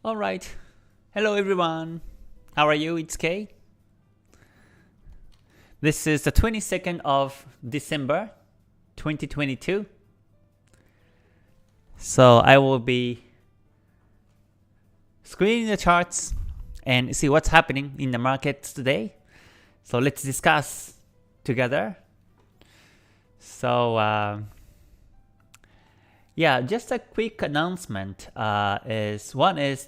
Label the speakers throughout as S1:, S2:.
S1: Alright, hello everyone. How are you? It's Kei. This is the 22nd of December 2022. So I will be screening the charts and see what's happening in the markets today. So let's discuss together. So yeah, just a quick announcement is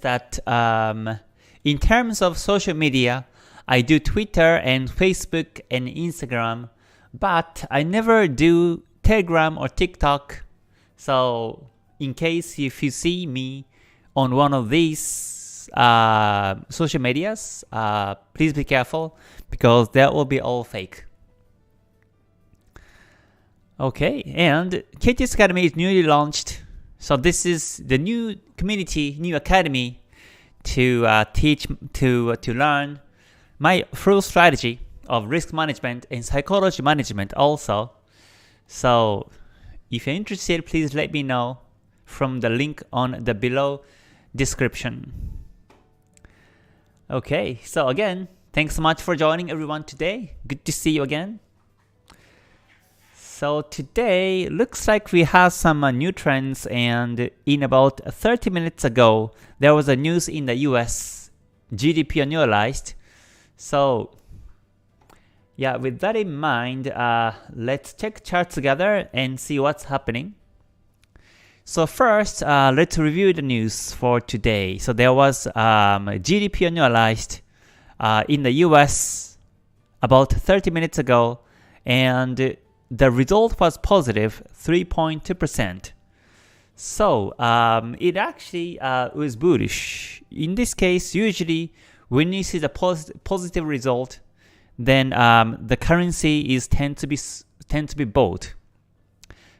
S1: that in terms of social media, I do Twitter and Facebook and Instagram, but I never do Telegram or TikTok. So in case if you see me on one of these social medias, please be careful because that will be all fake. Okay, and KTS Academy is newly launched. So this is the new community, new academy to learn my full strategy of risk management and psychology management also. So if you're interested, please let me know from the link on the below description. Okay, so again, thanks so much for joining everyone today. Good to see you again. So today, looks like we have some new trends, and in about 30 minutes ago, there was a news in the US, GDP annualized. So yeah, with that in mind, let's check charts together and see what's happening. So first, let's review the news for today. So there was GDP annualized in the US about 30 minutes ago, and the result was positive 3.2%. So it actually was bullish. In this case, usually when you see the positive result, then the currency is tend to be bought.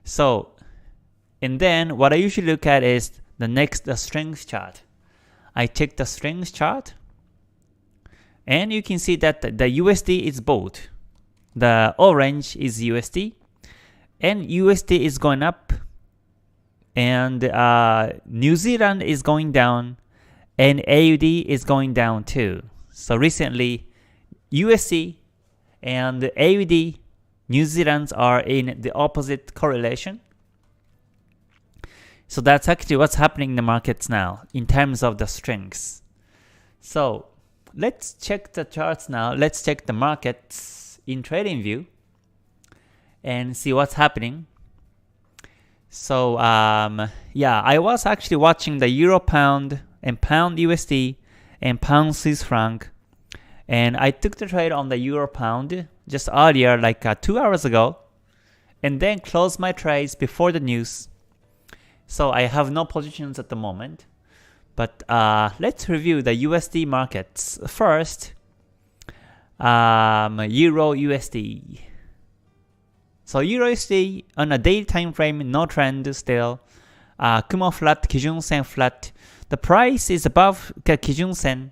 S1: So, and then what I usually look at is the strength chart. I check the strength chart, and you can see that the USD is bought. The orange is USD, and USD is going up, and New Zealand is going down, and AUD is going down too. So recently, USD and AUD, New Zealand are in the opposite correlation. So that's actually what's happening in the markets now in terms of the strengths. So let's check the charts now. Let's check the markets in trading view and see what's happening. So yeah, I was actually watching the Euro Pound and Pound USD and Pound Swiss franc, and I took the trade on the Euro Pound just earlier, like 2 hours ago, and then closed my trades before the news. So I have no positions at the moment, but let's review the USD markets first. Euro USD. So Euro USD on a daily time frame, no trend still. Kumo flat, Kijun Sen flat. The price is above Kijun Sen,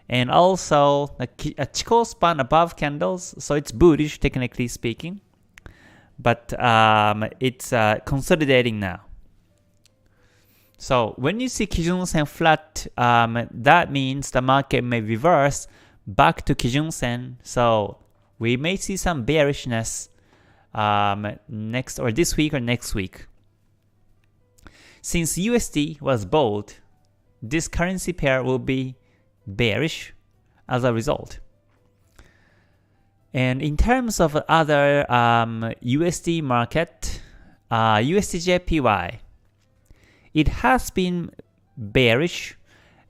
S1: and also a Chikou span above candles, so it's bullish technically speaking. But it's consolidating now. So when you see Kijun Sen flat, that means the market may reverse back to Kijun Sen, so we may see some bearishness next or this week or next week. Since USD was bought, this currency pair will be bearish as a result. And in terms of other USD market, USDJPY, it has been bearish,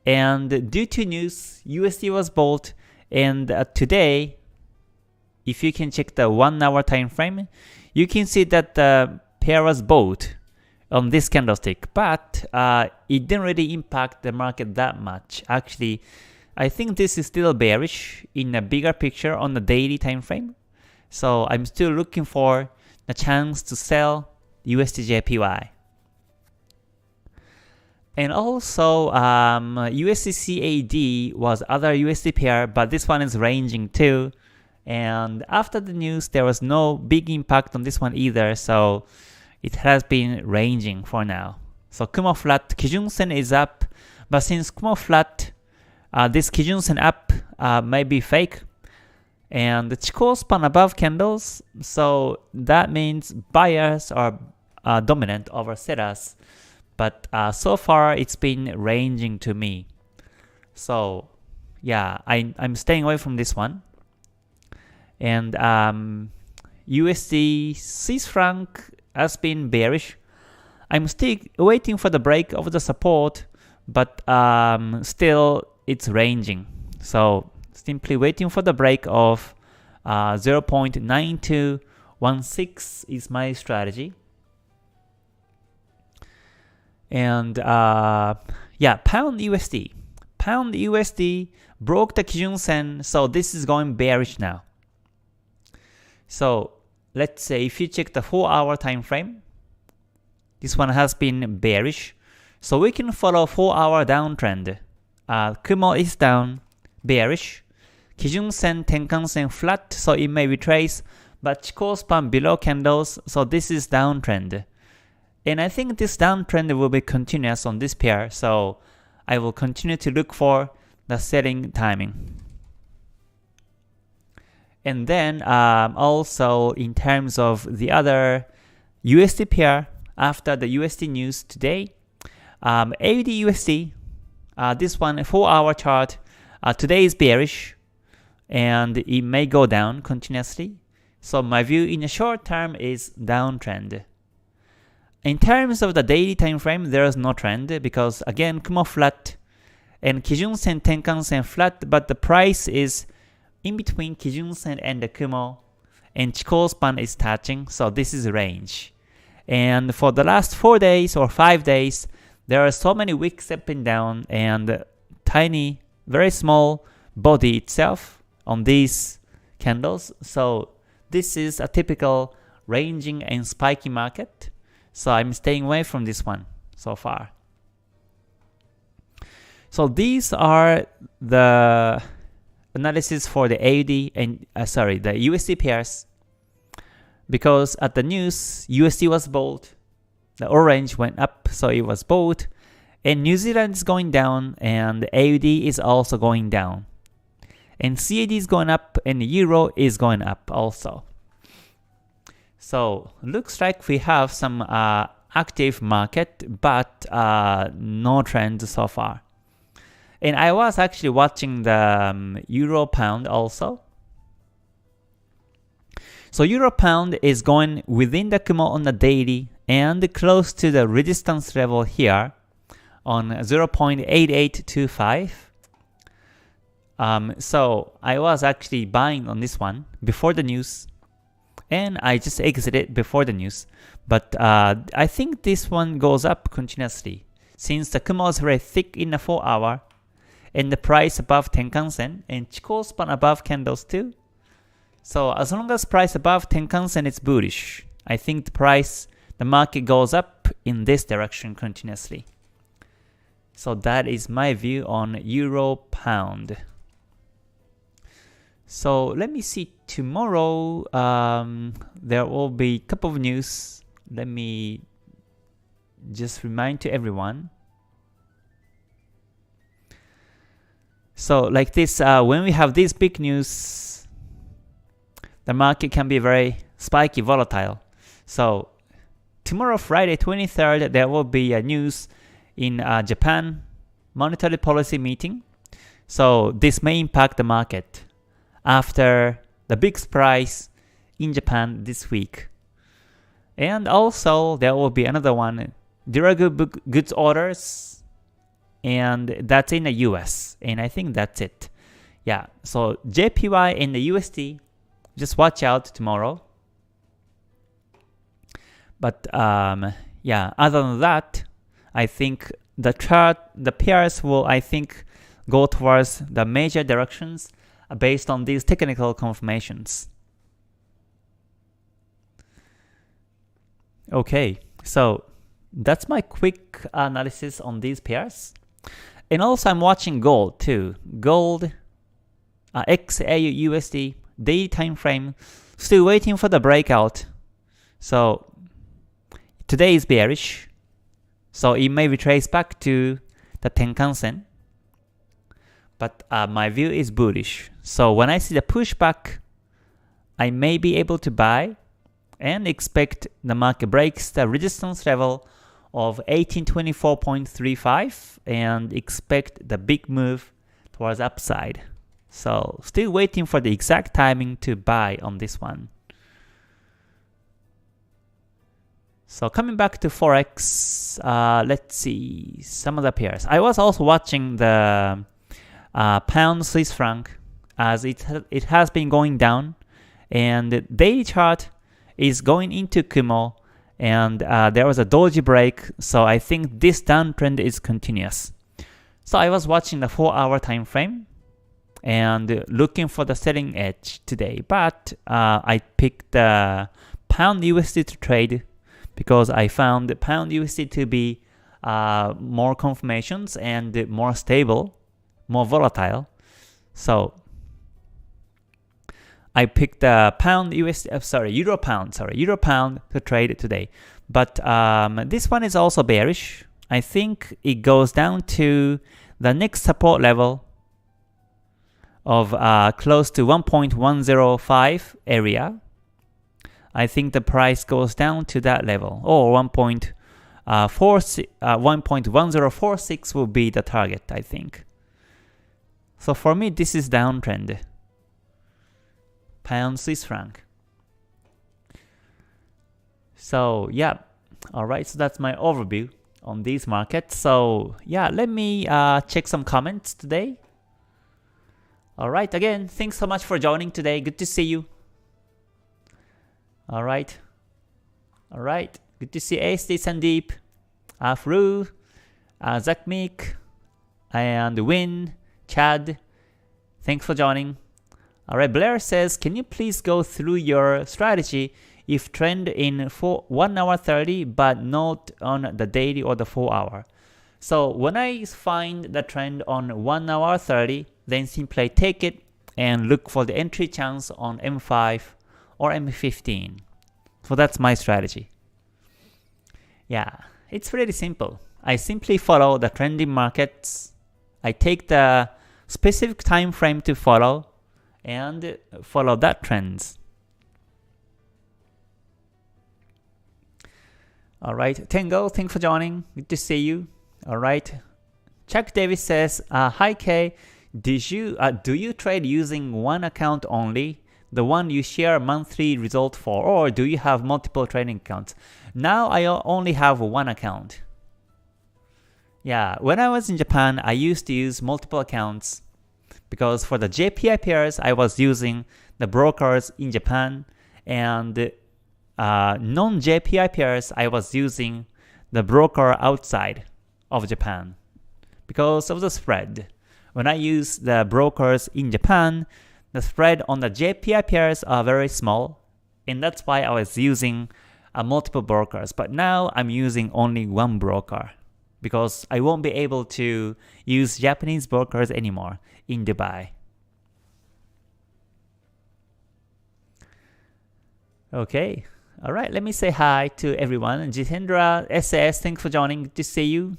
S1: and due to news, USD was bought. And today, if you can check the 1 hour time frame, you can see that the pair was bought on this candlestick, but it didn't really impact the market that much. Actually, I think this is still bearish in a bigger picture on the daily time frame. So I'm still looking for the chance to sell USDJPY. And also, USDCAD was other USD pair, but this one is ranging too. And after the news, there was no big impact on this one either, so it has been ranging for now. So Kumo flat, Kijun Sen is up, But since Kumo flat, this Kijun-sen up may be fake. And the Chikou span above candles, so that means buyers are dominant over sellers. But so far it's been ranging to me. So yeah, I'm staying away from this one. And USD Swiss franc has been bearish. I'm still waiting for the break of the support, but still it's ranging. So simply waiting for the break of 0.9216 is my strategy. And yeah, Pound USD. Pound USD broke the Kijun-sen, so this is going bearish now. So let's say if you check the 4-hour time frame, this one has been bearish. So we can follow 4-hour downtrend. Kumo is down, bearish. Kijun-sen, Tenkan-sen flat, so it may retrace, but Chikou span below candles, so this is downtrend. And I think this downtrend will be continuous on this pair, so I will continue to look for the selling timing. And then also in terms of the other USD pair, after the USD news today, AUD USD, this one 4-hour chart, today is bearish and it may go down continuously. So my view in the short term is downtrend. In terms of the daily time frame, there is no trend because again Kumo flat and Kijun-sen, Tenkan-sen flat, but the price is in between Kijun-sen and the Kumo, and Chikou span is touching, so this is range. And for the last 4 days or 5 days, there are so many wicks up and down and tiny, very small body itself on these candles. So this is a typical ranging and spiky market. So I'm staying away from this one so far. So these are the analysis for the AUD and the USD pairs. Because at the news, USD was bought, the orange went up, so it was bought, and New Zealand is going down, and the AUD is also going down, and CAD is going up, and the Euro is going up also. So looks like we have some active market, but no trend so far. And I was actually watching the Euro Pound also. So Euro Pound is going within the Kumo on the daily and close to the resistance level here on 0.8825. So I was actually buying on this one before the news, and I just exited before the news. But I think this one goes up continuously since the Kumo is very thick in the 4-hour and the price above Tenkan-sen and Chikou span above candles too. So as long as price above Tenkan-sen is bullish, I think the market goes up in this direction continuously. So that is my view on Euro Pound. So let me see, tomorrow there will be a couple of news. Let me just remind to everyone. So like this, when we have this big news, the market can be very spiky, volatile. So tomorrow, Friday 23rd, there will be a news in Japan monetary policy meeting. So this may impact the market after the big surprise in Japan this week. And also there will be another one, durable goods orders, and that's in the US. And I think that's it. Yeah, so JPY and the USD, just watch out tomorrow. But yeah, other than that, I think the pairs will, I think, go towards the major directions based on these technical confirmations. Okay, so that's my quick analysis on these pairs. And also I'm watching gold too. Gold, XAU USD, daily time frame, still waiting for the breakout. So today is bearish, so it may retrace back to the Tenkan-sen. But my view is bullish. So when I see the pushback, I may be able to buy and expect the market breaks the resistance level of 1824.35 and expect the big move towards upside. So still waiting for the exact timing to buy on this one. So coming back to Forex, let's see some of the pairs. I was also watching the pound Swiss franc as it has been going down, and the daily chart is going into Kumo, and there was a doji break, so I think this downtrend is continuous. So I was watching the 4-hour time frame and looking for the selling edge today, but I picked the pound USD to trade because I found the pound USD to be more confirmations and more stable, more volatile. So I picked the euro pound to trade today. But this one is also bearish. I think it goes down to the next support level of close to 1.105 area. I think the price goes down to that level, or 1.1046 will be the target, I think. So for me, this is downtrend. Pound Swiss franc. So yeah, alright, so that's my overview on these markets. So yeah, let me check some comments today. Alright, again, thanks so much for joining today. Good to see you. Alright, good to see ASD Sandeep, Afru, Zakmik, and Win, Chad. Thanks for joining. Alright, Blair says, can you please go through your strategy if trend in 1 hour 30 but not on the daily or the 4 hour? So when I find the trend on 1 hour 30, then simply take it and look for the entry chance on M5 or M15. So that's my strategy. Yeah, it's pretty simple. I simply follow the trending markets. I take the specific time frame to follow and follow that trends. Alright, Tango, thanks for joining. Good to see you. Alright. Chuck Davis says, hi Kay, do you trade using one account only? The one you share monthly result for, or do you have multiple trading accounts? Now I only have one account. Yeah, when I was in Japan, I used to use multiple accounts because for the JPI pairs, I was using the brokers in Japan, and non-JPI pairs, I was using the broker outside of Japan because of the spread. When I use the brokers in Japan, the spread on the JPI pairs are very small, and that's why I was using multiple brokers. But now I'm using only one broker because I won't be able to use Japanese brokers anymore in Dubai. Okay, alright, let me say hi to everyone. Jitendra SAS, thanks for joining. Good to see you.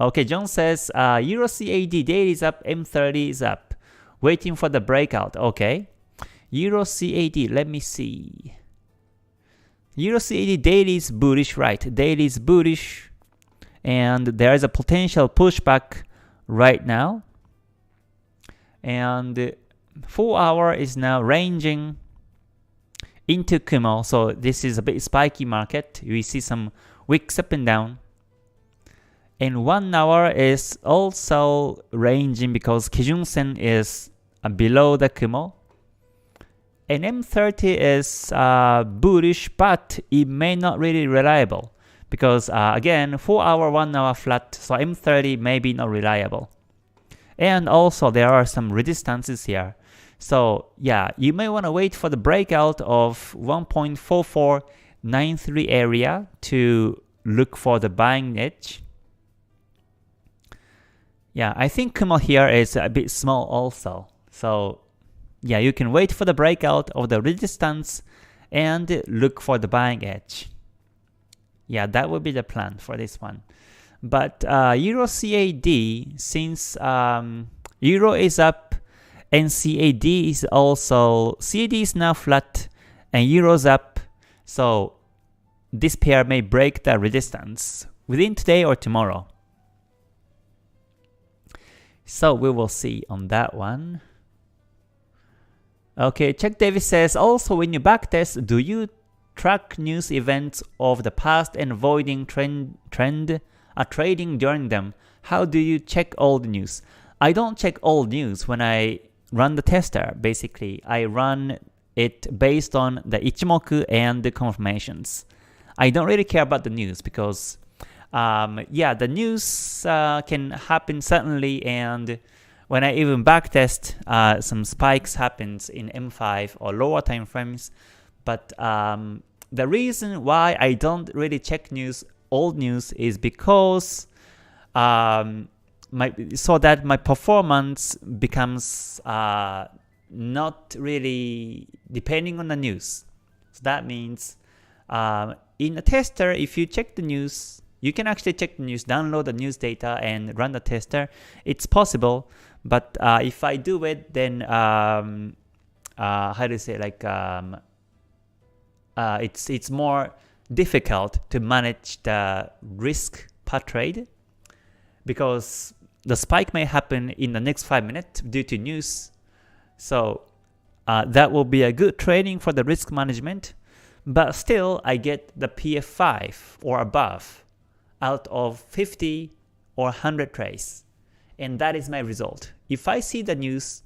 S1: Okay, John says, Euro CAD daily is up, M30 is up. Waiting for the breakout. Okay. Euro CAD, let me see. Euro CAD daily is bullish, right? Daily is bullish. And there is a potential pushback right now. And 4 hour is now ranging into Kumo. So this is a bit spiky market. We see some wicks up and down. And 1 hour is also ranging because Kijun-sen is below the Kumo. And M30 is bullish, but it may not really reliable because again, 4 hour, 1 hour flat, so M30 may be not reliable. And also there are some resistances here. So yeah, you may want to wait for the breakout of 1.4493 area to look for the buying edge. Yeah, I think Kumo here is a bit small also. So yeah, you can wait for the breakout of the resistance and look for the buying edge. Yeah, that would be the plan for this one. But Euro CAD, since Euro is up and CAD is also, CAD is now flat and Euro's up, so this pair may break the resistance within today or tomorrow. So we will see on that one. Okay, Chuck Davis says, also when you backtest, do you track news events of the past and avoiding trading during them? How do you check all the news? I don't check all news when I run the tester. Basically, I run it based on the Ichimoku and the confirmations. I don't really care about the news because the news can happen suddenly, and when I even backtest, some spikes happens in M5 or lower time frames. But the reason why I don't really check old news is because so that my performance becomes not really depending on the news. So that means in a tester, if you check the news, you can actually check the news, download the news data, and run the tester. It's possible, but if I do it, then how do you say, like it's more difficult to manage the risk per trade, because the spike may happen in the next 5 minutes due to news. So that will be a good training for the risk management, but still I get the PF5 or above out of 50 or 100 trades, and that is my result. If I see the news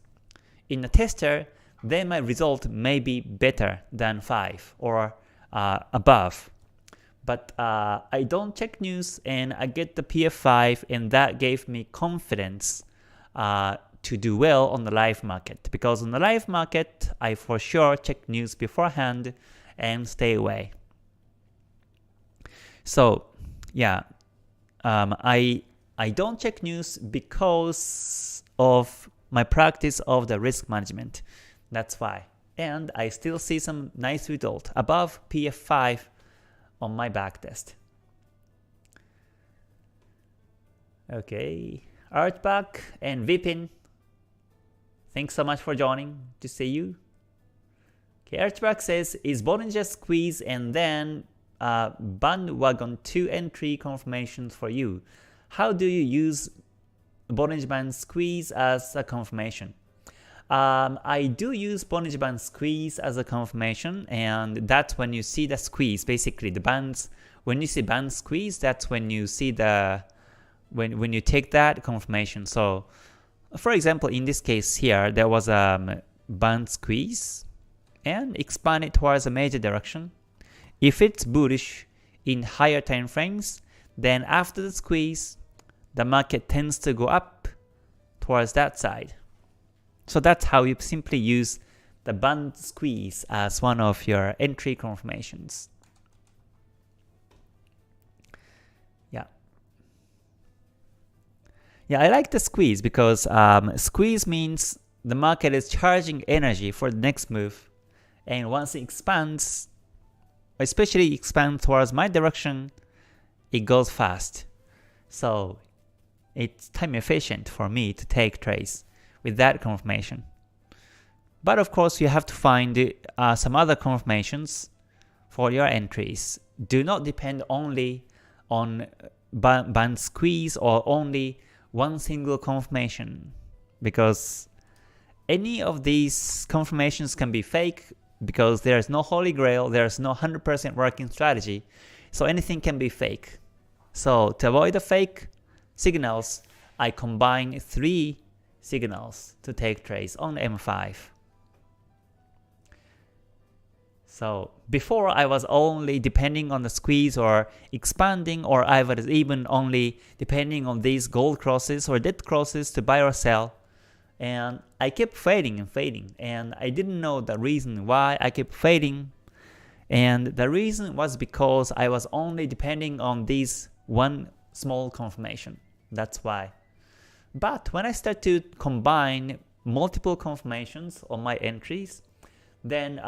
S1: in the tester, then my result may be better than 5 or above. But I don't check news and I get the PF5, and that gave me confidence to do well on the live market, because on the live market I for sure check news beforehand and stay away. So yeah, I don't check news because of my practice of the risk management. That's why. And I still see some nice result above PF5 on my backtest. Okay, Artback and Vipin, thanks so much for joining. To see you. Okay, Artback says, is Bollinger Squeeze and then bandwagon 2 entry confirmations for you? How do you use Bollinger Band Squeeze as a confirmation? I do use Bollinger Band Squeeze as a confirmation, and that's when you see the squeeze. Basically, the bands, when you see band squeeze, that's when you see the when you take that confirmation. So, for example, in this case here, there was a band squeeze and expanded towards a major direction. If it's bullish in higher time frames, then after the squeeze, the market tends to go up towards that side. So that's how you simply use the band squeeze as one of your entry confirmations. Yeah, I like the squeeze because squeeze means the market is charging energy for the next move, and once it expands, especially expands towards my direction, it goes fast. So it's time efficient for me to take trades with that confirmation. But of course, you have to find some other confirmations for your entries. Do not depend only on band squeeze or only one single confirmation, because any of these confirmations can be fake, because there is no holy grail, there is no 100% working strategy, so anything can be fake. So to avoid the fake signals, I combine 3 signals to take trades on M5. So before I was only depending on the squeeze or expanding, or I was even only depending on these gold crosses or dead crosses to buy or sell, and I kept fading, and I didn't know the reason why I kept fading, and the reason was because I was only depending on these one small confirmation. That's why. But when I start to combine multiple confirmations on my entries, then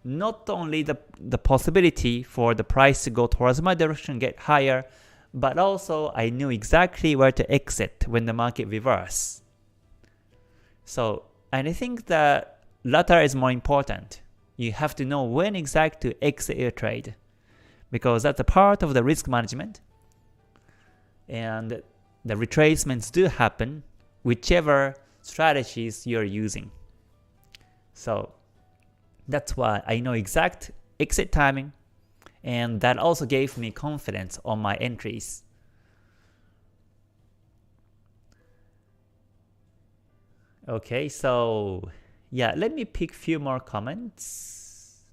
S1: not only the possibility for the price to go towards my direction get higher, but also I knew exactly where to exit when the market reverses. So, and I think the latter is more important. You have to know when exactly to exit your trade, because that's a part of the risk management. And the retracements do happen whichever strategies you're using. So that's why I know exact exit timing, and that also gave me confidence on my entries. Okay, so yeah, let me pick few more comments.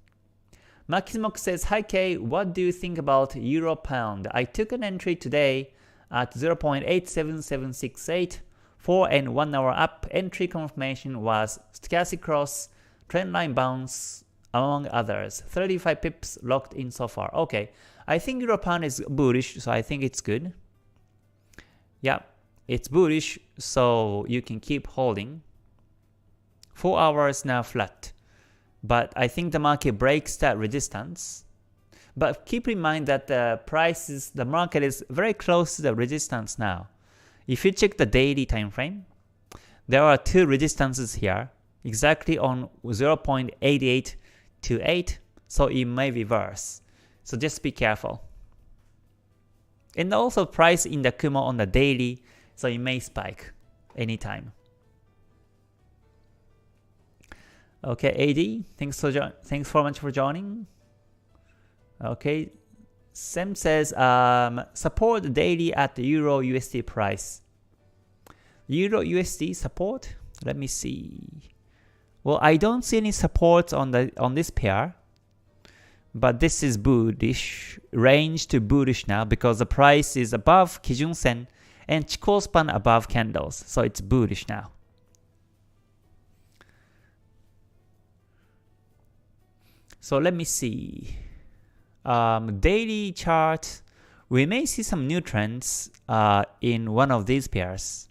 S1: Maximoc says, "Hi Kei, what do you think about Euro Pound? I took an entry today at 0.87768, 4 and 1 hour up. Entry confirmation was stochastic cross, trendline bounce, among others. 35 pips locked in so far." Okay, I think Euro Pound is bullish, so I think it's good. Yeah, it's bullish, so you can keep holding. 4 hours now flat, but I think the market breaks that resistance. But keep in mind that the market is very close to the resistance now. If you check the daily time frame, there are two resistances here, exactly on 0.8828, so it may reverse. So just be careful. And also price in the Kumo on the daily, so it may spike anytime. Okay, AD, thanks so much for joining. Okay, Sam says, support daily at the Euro USD price. Euro USD support? Let me see. Well, I don't see any support on this pair, but this is bullish, range to bullish now because the price is above Kijun Sen and Chikou span above candles, so it's bullish now. So let me see. Daily chart, we may see some new trends in one of these pairs.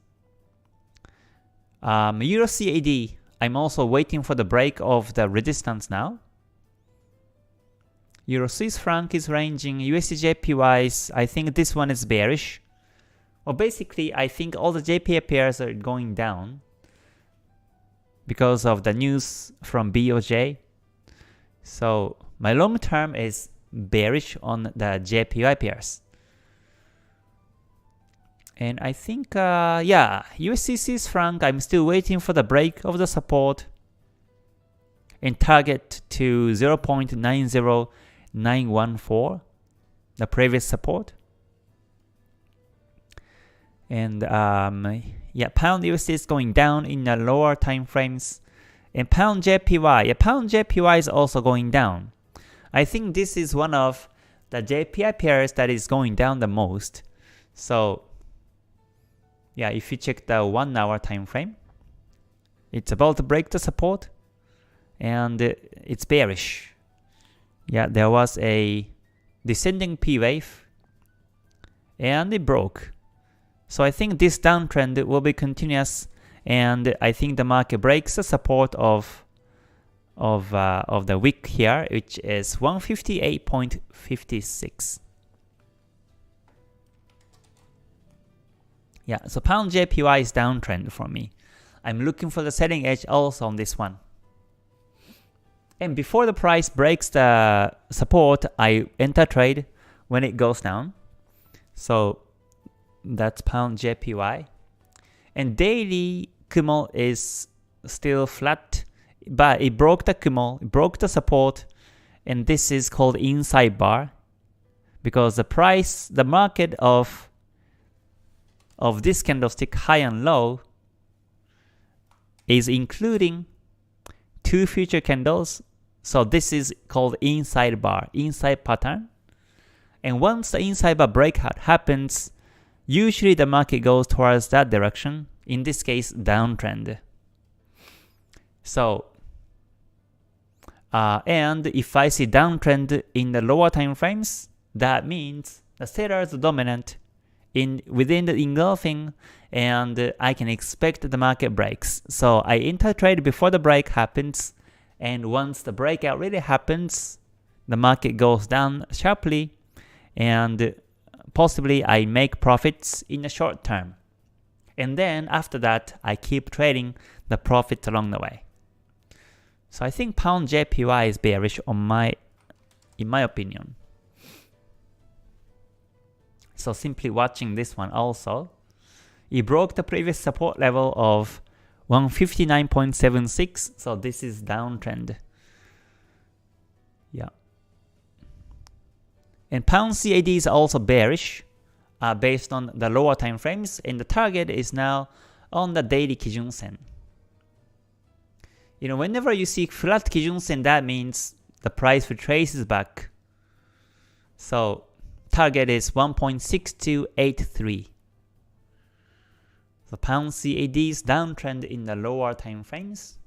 S1: Euro CAD, I'm also waiting for the break of the resistance now. Euro Swiss franc is ranging. USD JPYs, I think this one is bearish. Well, basically, I think all the JPY pairs are going down because of the news from BOJ. So my long term is bearish on the JPY pairs. And I think, yeah, USD Swiss franc, I'm still waiting for the break of the support and target to 0.90914, the previous support. And yeah, pound USD is going down in the lower time frames. And pound JPY, yeah, pound JPY is also going down. I think this is one of the JPY pairs that is going down the most. So yeah, if you check the 1 hour time frame, it's about to break the support and it's bearish. Yeah, there was a descending P wave and it broke. So I think this downtrend will be continuous, and I think the market breaks the support of the wick here, which is 158.56. Yeah, so pound JPY is downtrend for me. I'm looking for the selling edge also on this one. And before the price breaks the support, I enter trade when it goes down. So that's pound JPY. And daily Kumo is still flat, but it broke the Kumo, it broke the support, and this is called inside bar because the price, the market of this candlestick high and low is including two future candles. So this is called inside bar, inside pattern. And once the inside bar breakout happens, usually the market goes towards that direction, in this case downtrend. So and if I see downtrend in the lower time frames, that means the sellers are dominant within the engulfing, and I can expect the market breaks. So I enter trade before the break happens, and once the breakout really happens, the market goes down sharply, and possibly I make profits in the short term. And then after that, I keep trading the profits along the way. So I think pound JPY is bearish in my opinion. So simply watching this one also, it broke the previous support level of 159.76, so this is downtrend. Yeah. And pound CAD is also bearish based on the lower time frames, and the target is now on the daily Kijun Sen. Whenever you see flat Kijun Sen, that means the price retraces back. So target is 1.6283. So pound CAD is downtrend in the lower time frames.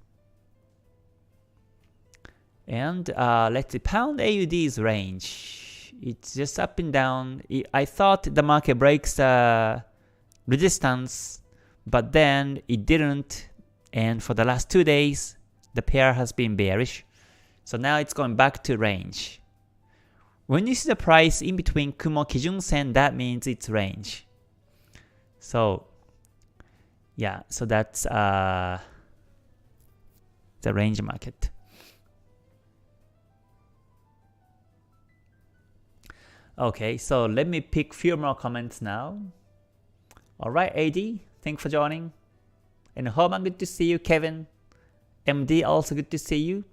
S1: And let's see, pound AUD's range. It's just up and down. I thought the market breaks the resistance, but then it didn't. And for the last 2 days, the pair has been bearish. So now it's going back to range. When you see the price in between Kumo Kijun Sen, that means it's range. So yeah, so that's the range market. Okay, so let me pick few more comments now. Alright, AD, thanks for joining. And Homan, good to see you. Kevin, MD, also good to see you.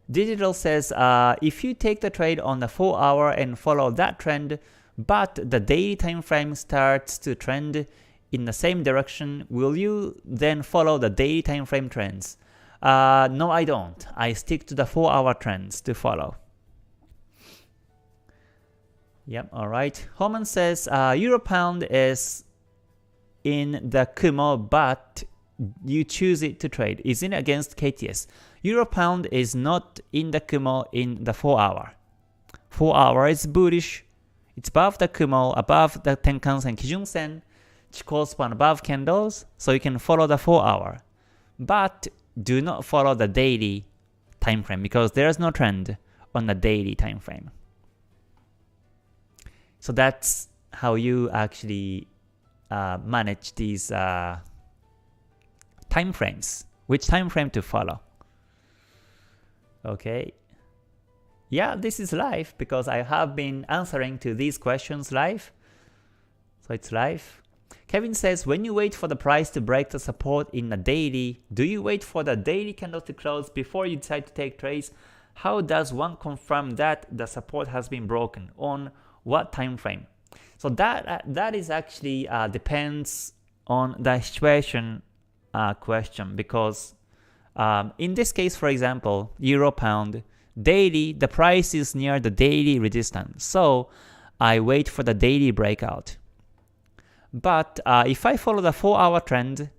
S1: Digital says, if you take the trade on the 4 hour and follow that trend, but the daily time frame starts to trend in the same direction, will you then follow the daily time frame trends? No, I don't. I stick to the 4 hour trends to follow. Yep, alright. Homan says, Euro Pound is in the Kumo, but you choose it to trade. Isn't it against KTS? Euro Pound is not in the Kumo in the 4 hour. 4 hour is bullish. It's above the Kumo, above the Tenkan-sen, Kijun-sen, Chikou span above candles, so you can follow the 4 hour. But do not follow the daily time frame because there is no trend on the daily time frame. So that's how you actually manage these time frames. Which time frame to follow? Okay. Yeah, this is live because I have been answering to these questions live. So it's live. Kevin says, when you wait for the price to break the support in the daily, do you wait for the daily candle to close before you decide to take trades? How does one confirm that the support has been broken? On what time frame? So that is actually depends on the situation question, because in this case, for example, Euro Pound, daily, the price is near the daily resistance. So I wait for the daily breakout. But if I follow the 4 hour trend,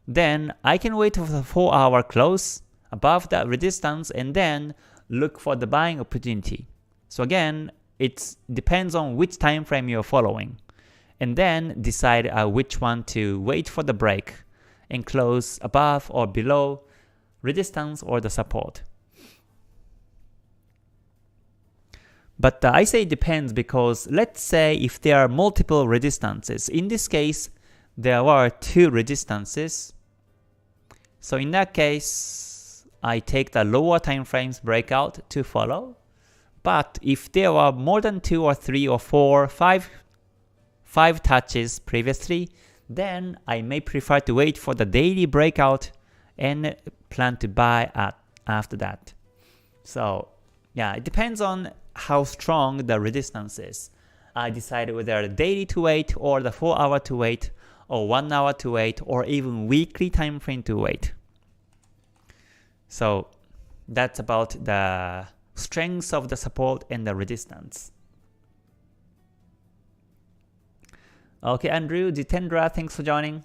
S1: then I can wait for the 4 hour close above that resistance and then look for the buying opportunity. So again, it depends on which time frame you're following, and then decide which one to wait for the break and close above or below resistance or the support. But I say it depends because let's say if there are multiple resistances, in this case there were 2 resistances. So in that case, I take the lower time frames breakout to follow. But if there were more than 2 or 3 or 4, 5 touches previously, then I may prefer to wait for the daily breakout and plan to buy after that. So yeah, it depends on how strong the resistance is. I decide whether the daily to wait or the 4 hour to wait or 1 hour to wait or even weekly time frame to wait. So that's about the strengths of the support and the resistance. Okay, Andrew, Jitendra, thanks for joining.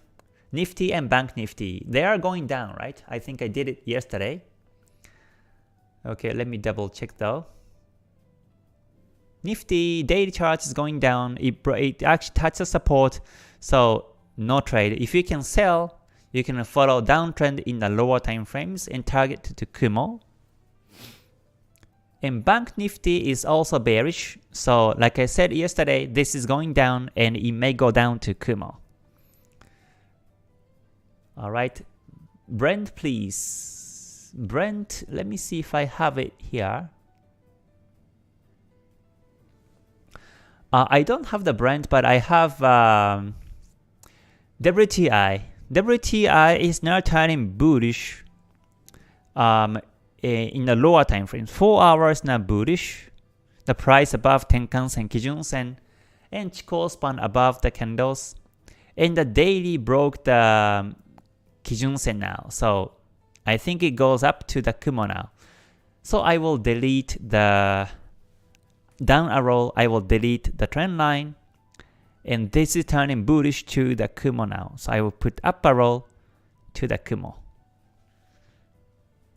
S1: Nifty and Bank Nifty, they are going down, right? I think I did it yesterday. Okay, let me double check though. Nifty daily chart is going down. It actually touches support, so no trade. If you can sell, you can follow downtrend in the lower time frames and target to Kumo. And Bank Nifty is also bearish. So like I said yesterday, this is going down and it may go down to Kumo. Alright, Brent please. Brent, let me see if I have it here. I don't have the Brent, but I have WTI. WTI is now turning bullish in the lower time frame. 4 hours now bullish. The price above Tenkan-sen, Kijun-sen, and Chikou span above the candles. And the daily broke the Kijun-sen now. So I think it goes up to the Kumo now. So I will delete the down arrow. I will delete the trend line. And this is turning bullish to the Kumo now. So I will put up arrow to the Kumo.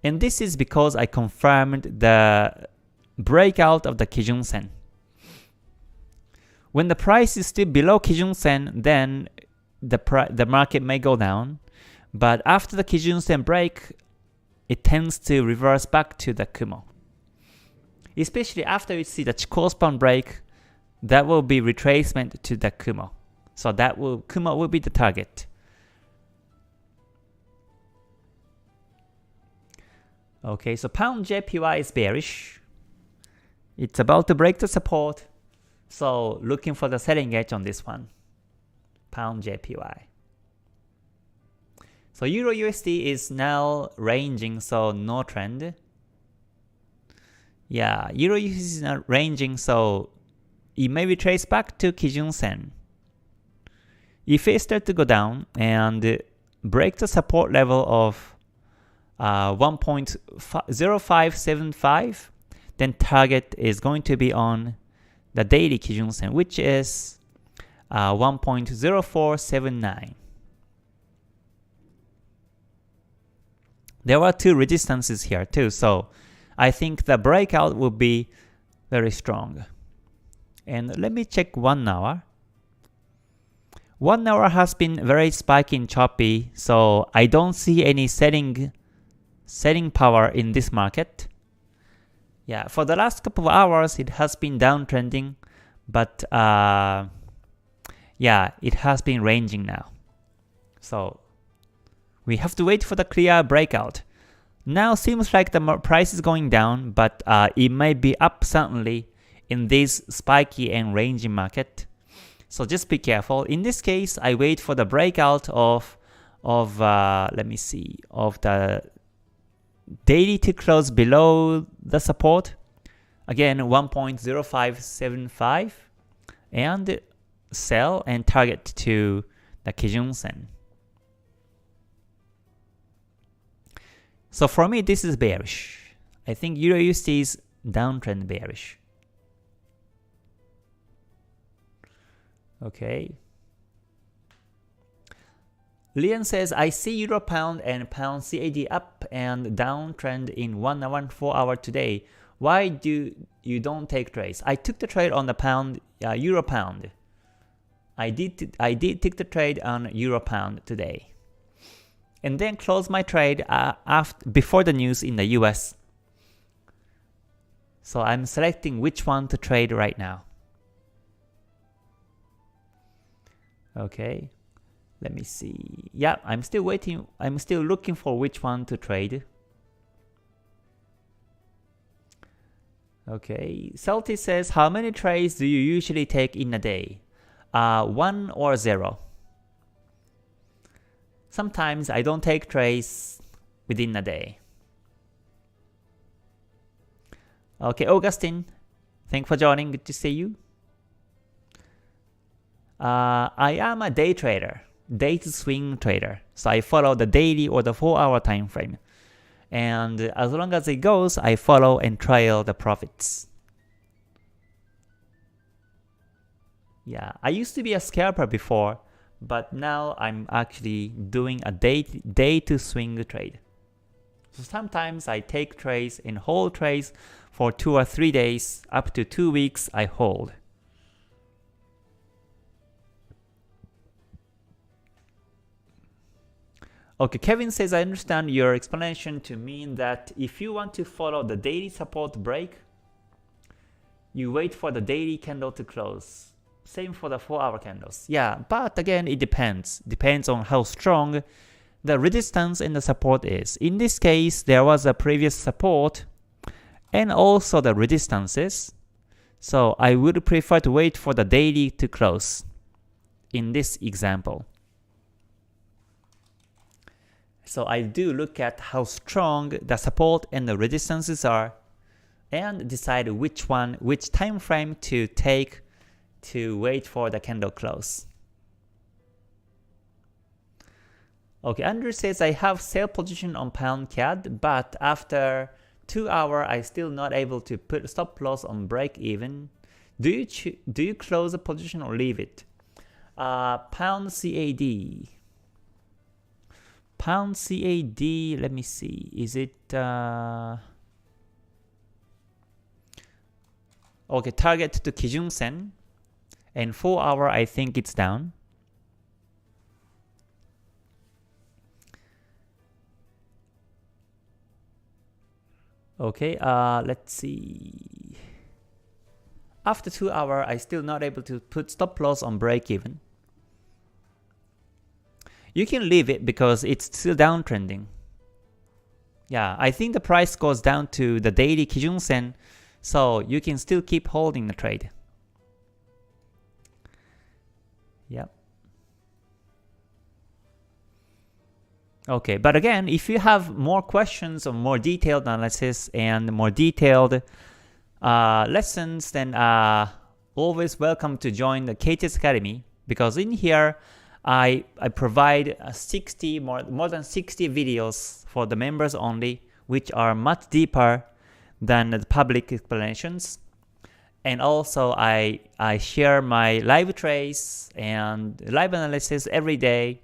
S1: And this is because I confirmed the breakout of the Kijun-sen. When the price is still below Kijun-sen, then the market may go down. But after the Kijun-sen break, it tends to reverse back to the Kumo. Especially after you see the Chikou span break, that will be retracement to the Kumo. So Kumo will be the target. Okay, so pound JPY is bearish. It's about to break the support. So looking for the selling edge on this one. Pound JPY. So Euro USD is now ranging, so no trend. Yeah, Euro USD is now ranging, so it may retrace back to Kijun-sen. If it starts to go down and break the support level of 1.0575, then target is going to be on the daily Kijun-sen, which is 1.0479. There are two resistances here too, so I think the breakout will be very strong. And let me check 1 hour. 1 hour has been very spiky and choppy, so I don't see any selling power in this market. Yeah, for the last couple of hours it has been downtrending, but yeah, it has been ranging now. So we have to wait for the clear breakout. Now seems like the price is going down, but it might be up suddenly in this spiky and ranging market. So just be careful. In this case, I wait for the breakout of let me see, of the daily to close below the support. Again, 1.0575, and sell and target to the Kijun-sen. So for me, this is bearish. I think Euro USD is downtrend bearish. Okay. Lian says, I see Euro Pound and Pound CAD up and downtrend in 1 hour and 4 hour today. Why do you don't take trades? I took the trade on the Pound, Euro Pound. I did take the trade on Euro Pound today. And then close my trade before the news in the US. So I'm selecting which one to trade right now. Okay, let me see. Yeah, I'm still waiting. I'm still looking for which one to trade. Okay, Celtic says, how many trades do you usually take in a day? 1 or 0. Sometimes I don't take trades within a day. Okay, Augustine, thanks for joining. Good to see you. I am a day trader, day to swing trader. So I follow the daily or the 4 hour time frame. And as long as it goes, I follow and trail the profits. Yeah, I used to be a scalper before, but now I'm actually doing a day to swing trade. So sometimes I take trades and hold trades for 2 or 3 days, up to 2 weeks I hold. Okay, Kevin says, I understand your explanation to mean that if you want to follow the daily support break, you wait for the daily candle to close. Same for the 4-hour candles. Yeah, but again, it depends. Depends on how strong the resistance and the support is. In this case, there was a previous support and also the resistances. So I would prefer to wait for the daily to close in this example. So I do look at how strong the support and the resistances are and decide which time frame to take to wait for the candle close. Okay, Andrew says I have sell position on pound CAD, but after 2 hours I still not able to put stop loss on break even. Do you close the position or leave it? Pound CAD. Pound CAD, let me see. Is it okay, target to Kijun Sen, and 4 hour I think it's down. Okay, let's see. After 2 hours I still not able to put stop loss on break even. You can leave it because it's still downtrending. Yeah, I think the price goes down to the daily Kijun Sen, so you can still keep holding the trade. Yep. Okay, but again, if you have more questions or more detailed analysis and more detailed lessons, then always welcome to join the KTS Academy, because in here I provide more than 60 videos for the members only, which are much deeper than the public explanations. And also I share my live trades and live analysis every day.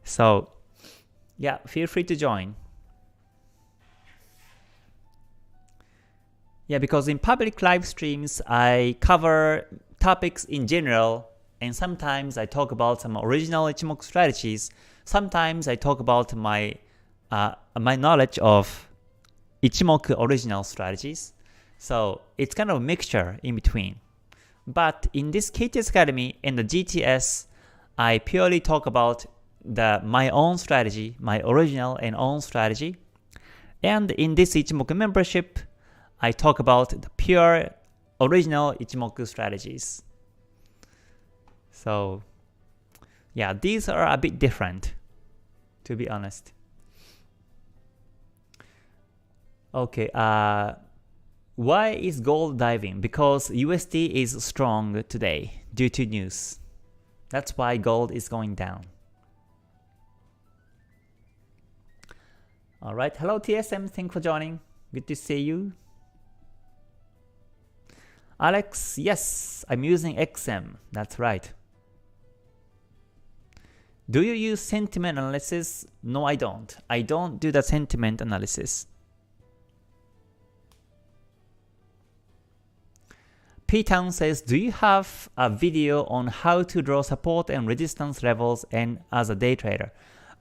S1: So yeah, feel free to join. Yeah, because in public live streams I cover topics in general, and sometimes I talk about some original Ichimoku strategies. Sometimes I talk about my knowledge of Ichimoku original strategies. So it's kind of a mixture in between. But in this KTS Academy and the GTS, I purely talk about my own strategy, my original and own strategy. And in this Ichimoku membership, I talk about the pure original Ichimoku strategies. So yeah, these are a bit different, to be honest. Okay, why is gold diving? Because USD is strong today due to news. That's why gold is going down. Alright, hello TSM, thanks for joining. Good to see you. Alex, yes, I'm using XM. That's right. Do you use sentiment analysis? No, I don't. I don't do the sentiment analysis. P-Town says, do you have a video on how to draw support and resistance levels and as a day trader?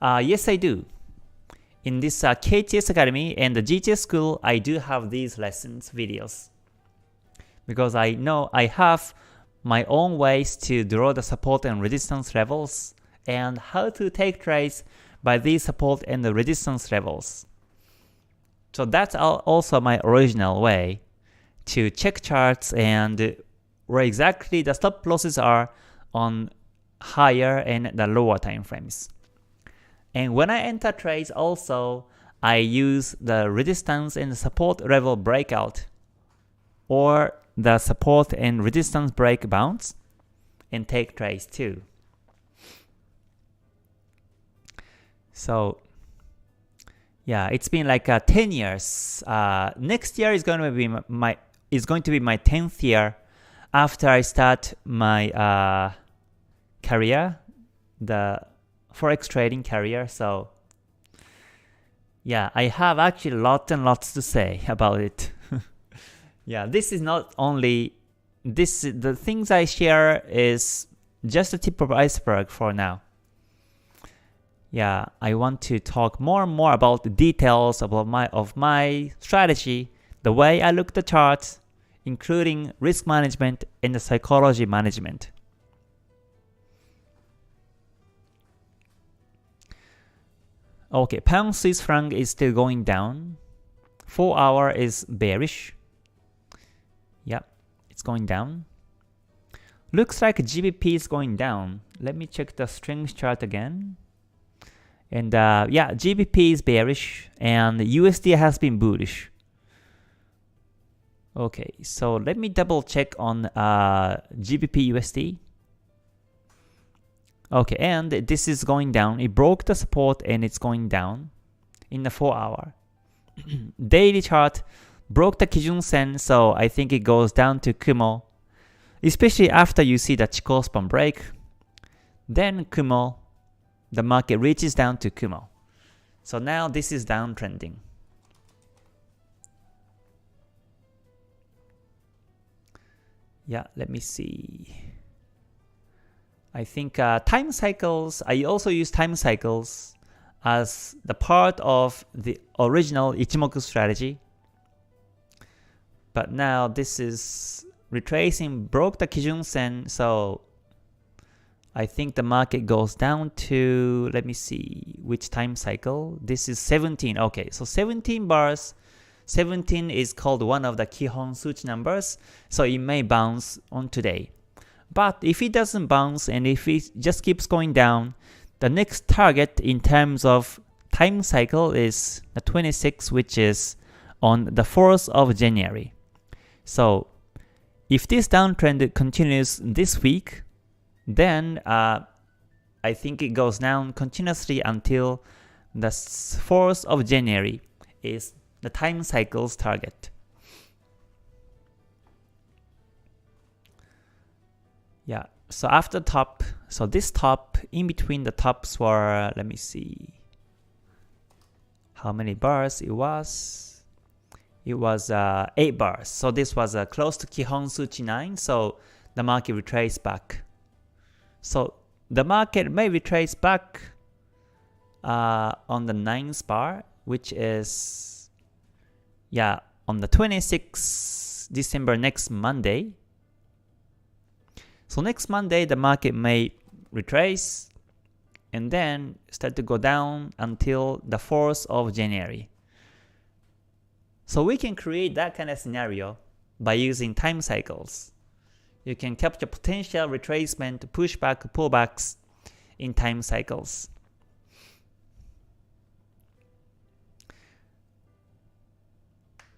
S1: Yes, I do. In this KTS Academy and the GTS School, I do have these lessons videos. Because I know I have my own ways to draw the support and resistance levels and how to take trades by these support and the resistance levels. So that's also my original way to check charts and where exactly the stop losses are on higher and the lower time frames. And when I enter trades also, I use the resistance and support level breakout or the support and resistance break bounce and take trades too. So yeah, it's been like 10 years. Next year is going to be my 10th year after I start my career, the Forex trading career. So yeah, I have actually lots and lots to say about it. Yeah, this is not only the things I share is just the tip of the iceberg for now. Yeah, I want to talk more and more about the details of my strategy, the way I look at the charts, including risk management and the psychology management. Okay, pound Swiss franc is still going down. 4 hour is bearish. Yeah, it's going down. Looks like GBP is going down. Let me check the strength chart again. And yeah, GBP is bearish and USD has been bullish. Okay, so let me double check on GBP USD. Okay, and this is going down. It broke the support and it's going down in the 4 hour. Daily chart broke the Kijun Sen, so I think it goes down to Kumo. Especially after you see the Chikou span break. Then Kumo, the market reaches down to Kumo. So now this is downtrending. Yeah, let me see. I think time cycles, I also use time cycles as the part of the original Ichimoku strategy. But now this is retracing, broke the Kijun Sen, so I think the market goes down to, let me see, which time cycle? This is 17. Okay, so 17 bars. 17 is called one of the Kihon Suchi numbers, so it may bounce on today. But if it doesn't bounce and if it just keeps going down, the next target in terms of time cycle is the 26, which is on the 4th of January. So if this downtrend continues this week, then I think it goes down continuously until the 4th of January is the time cycle's target. Yeah, so after top, so this top, in between the tops were, let me see, how many bars it was. It was 8 bars. So this was close to Kihon Suchi 9, so the market retraced back. So the market may retrace back on the 9th bar, which is, yeah, on the 26th December, next Monday. So next Monday, the market may retrace and then start to go down until the 4th of January. So we can create that kind of scenario by using time cycles. You can capture potential retracement, pushback, pullbacks in time cycles.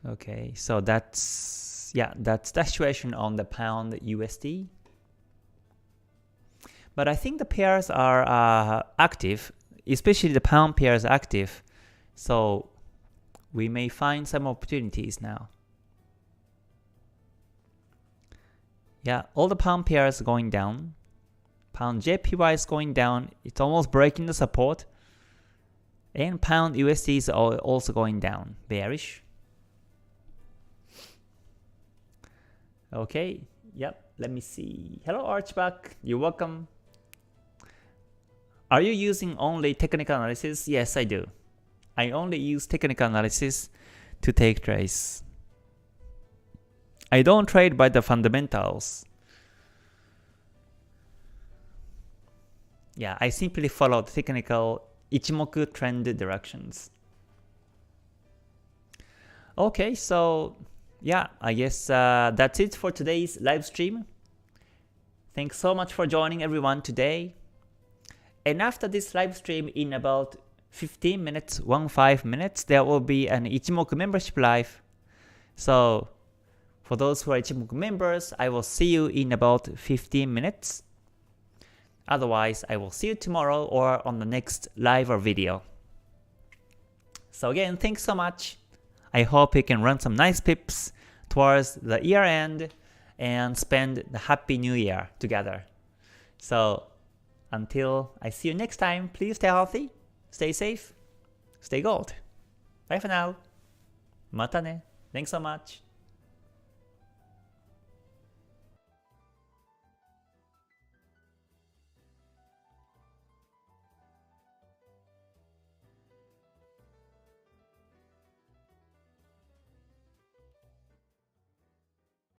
S1: Okay, so that's the situation on the pound USD. But I think the pairs are active, especially the pound pair is active. So we may find some opportunities now. Yeah, all the pound pairs going down. Pound JPY is going down. It's almost breaking the support. And pound USD is also going down, bearish. Okay, yep, let me see. Hello Archback, you're welcome. Are you using only technical analysis? Yes, I do. I only use technical analysis to take trades. I don't trade by the fundamentals. Yeah, I simply follow the technical Ichimoku trend directions. Okay, so yeah, I guess that's it for today's live stream. Thanks so much for joining everyone today. And after this live stream, in about 15 minutes, 15 minutes, there will be an Ichimoku membership live. So for those who are Ichimoku members, I will see you in about 15 minutes. Otherwise, I will see you tomorrow or on the next live or video. So again, thanks so much. I hope you can run some nice pips towards the year end and spend the happy new year together. So until I see you next time, please stay healthy, stay safe, stay gold. Bye for now. Mata ne. Thanks so much.